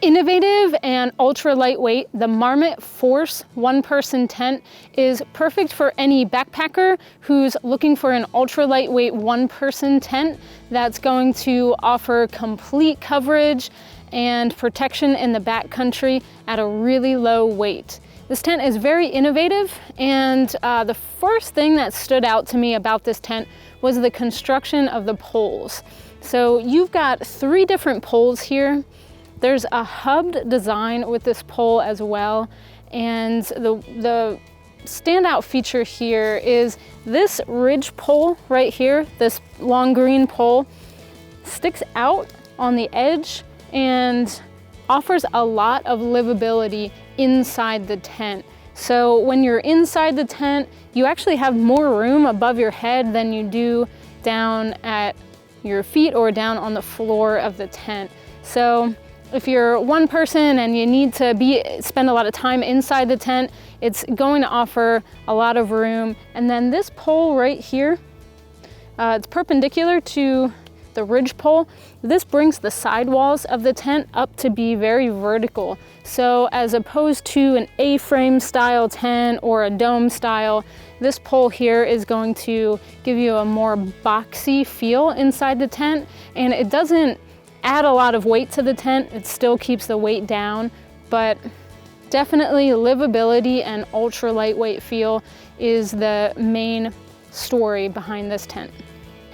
Innovative and ultra lightweight, the Marmot Force one-person tent is perfect for any backpacker who's looking for an ultra lightweight one-person tent that's going to offer complete coverage and protection in the backcountry at a really low weight. This tent is very innovative, and the first thing that stood out to me about this tent was the construction of the poles. So you've got 3 different poles here. There's a hubbed design with this pole as well, and the standout feature here is this ridge pole right here. This long green pole sticks out on the edge and offers a lot of livability inside the tent. So when you're inside the tent, you actually have more room above your head than you do down at your feet or down on the floor of the tent. So if you're one person and you need to spend a lot of time inside the tent, it's going to offer a lot of room. And then this pole right here, it's perpendicular to the ridge pole. This brings the sidewalls of the tent up to be very vertical. So as opposed to an A-frame style tent or a dome style, this pole here is going to give you a more boxy feel inside the tent, and it doesn't add a lot of weight to the tent. It still keeps the weight down, but definitely livability and ultra lightweight feel is the main story behind this tent.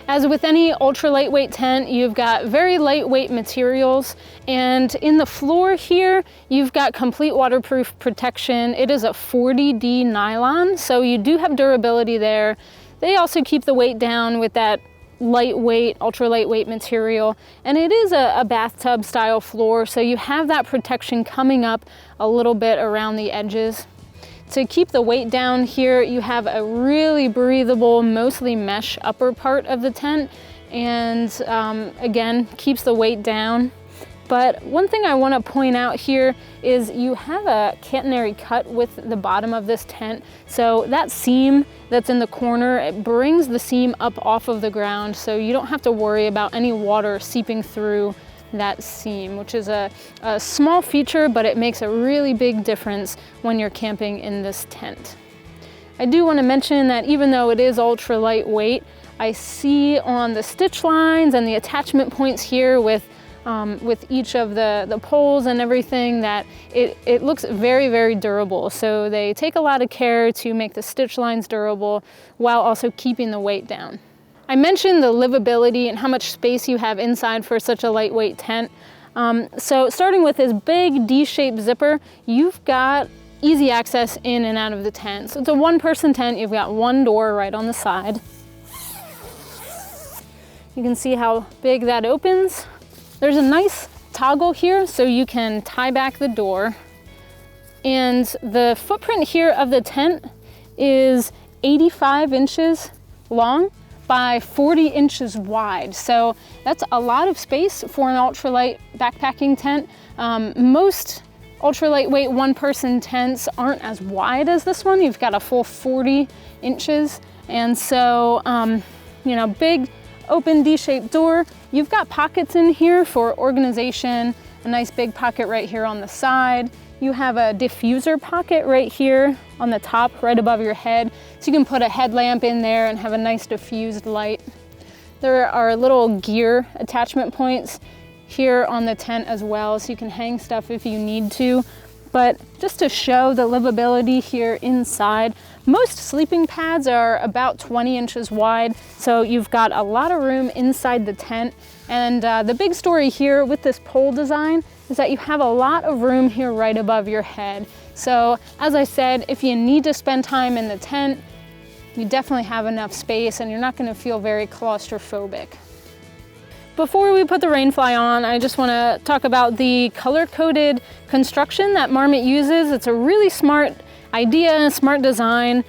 As with any ultra lightweight tent, you've got very lightweight materials, and in the floor here, you've got complete waterproof protection. It is a 40D nylon, so you do have durability there. They also keep the weight down with that lightweight, ultra lightweight material, and it is a bathtub style floor, so you have that protection coming up a little bit around the edges. To keep the weight down here, you have a really breathable, mostly mesh upper part of the tent, and again, keeps the weight down. But one thing I want to point out here is you have a catenary cut with the bottom of this tent. So that seam that's in the corner, it brings the seam up off of the ground, so you don't have to worry about any water seeping through that seam, which is a small feature, but it makes a really big difference when you're camping in this tent. I do want to mention that even though it is ultra lightweight, I see on the stitch lines and the attachment points here with each of the poles and everything that it looks very, very durable. So they take a lot of care to make the stitch lines durable while also keeping the weight down. I mentioned the livability and how much space you have inside for such a lightweight tent. So starting with this big D-shaped zipper, you've got easy access in and out of the tent. So it's a one-person tent. You've got one door right on the side. You can see how big that opens. There's a nice toggle here so you can tie back the door. And the footprint here of the tent is 85 inches long by 40 inches wide. So that's a lot of space for an ultralight backpacking tent. Most ultra lightweight one-person tents aren't as wide as this one. You've got a full 40 inches. And so, you know, big open D-shaped door. You've got pockets in here for organization, a nice big pocket right here on the side. You have a diffuser pocket right here on the top, right above your head. So you can put a headlamp in there and have a nice diffused light. There are little gear attachment points here on the tent as well, so you can hang stuff if you need to. But just to show the livability here inside, most sleeping pads are about 20 inches wide, so you've got a lot of room inside the tent. And the big story here with this pole design is that you have a lot of room here right above your head. So as I said, if you need to spend time in the tent, you definitely have enough space and you're not going to feel very claustrophobic. Before we put the Rainfly on, I just want to talk about the color-coded construction that Marmot uses. It's a really smart idea, smart design.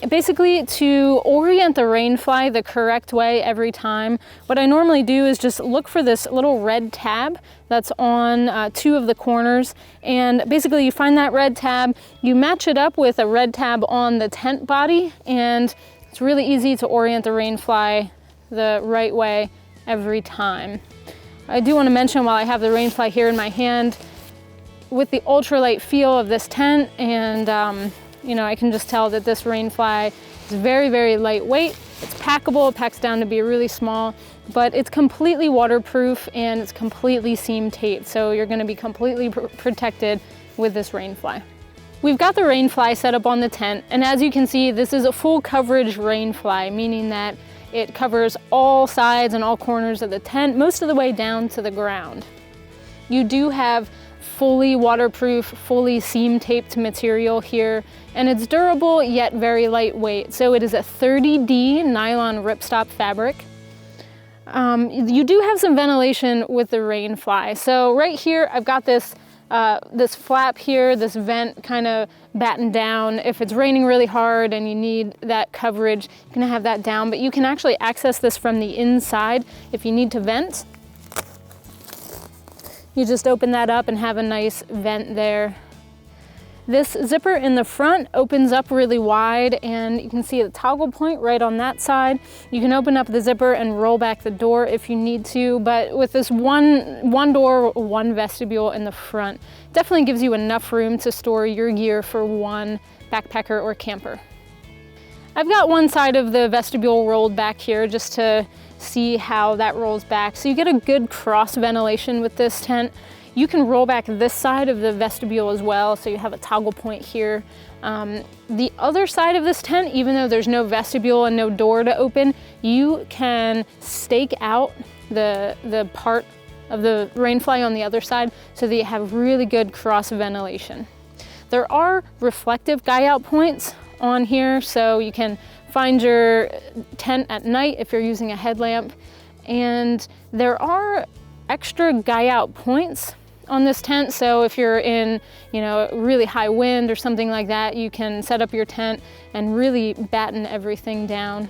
Basically, to orient the Rainfly the correct way every time, what I normally do is just look for this little red tab that's on 2 of the corners. And basically, you find that red tab, you match it up with a red tab on the tent body, and it's really easy to orient the Rainfly the right way every time. I do want to mention, while I have the Rainfly here in my hand, with the ultralight feel of this tent, and you know, I can just tell that this Rainfly is very, very lightweight. It's packable, it packs down to be really small, but it's completely waterproof and it's completely seam taped, so you're going to be completely protected with this Rainfly. We've got the Rainfly set up on the tent, and as you can see, this is a full coverage Rainfly, meaning that it covers all sides and all corners of the tent, most of the way down to the ground. You do have fully waterproof, fully seam taped material here, and it's durable yet very lightweight. So it is a 30D nylon ripstop fabric. You do have some ventilation with the Rainfly. So right here, I've got this this flap here, this vent kind of battened down. If it's raining really hard and you need that coverage, you can have that down, but you can actually access this from the inside if you need to vent. You just open that up and have a nice vent there. This zipper in the front opens up really wide, and you can see the toggle point right on that side. You can open up the zipper and roll back the door if you need to, but with this one door, one vestibule in the front, definitely gives you enough room to store your gear for one backpacker or camper. I've got one side of the vestibule rolled back here just to see how that rolls back. So you get a good cross ventilation with this tent. You can roll back this side of the vestibule as well, so you have a toggle point here. The other side of this tent, even though there's no vestibule and no door to open, you can stake out the part of the Rainfly on the other side so that you have really good cross ventilation. There are reflective guy out points on here, so you can find your tent at night if you're using a headlamp. And there are extra guy out points on this tent, so if you're in, you know, really high wind or something like that, you can set up your tent and really batten everything down.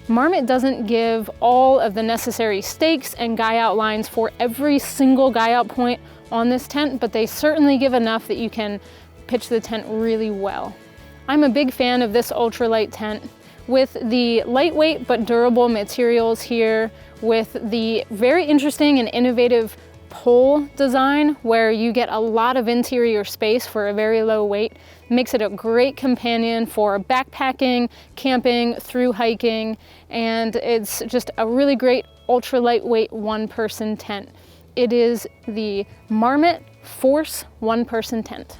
Marmot doesn't give all of the necessary stakes and guy out lines for every single guy out point on this tent, but they certainly give enough that you can pitch the tent really well. I'm a big fan of this ultralight tent with the lightweight but durable materials here, with the very interesting and innovative pole design where you get a lot of interior space for a very low weight. Makes it a great companion for backpacking, camping, through hiking, and it's just a really great ultra lightweight one-person tent. It is the Marmot Force one-person tent.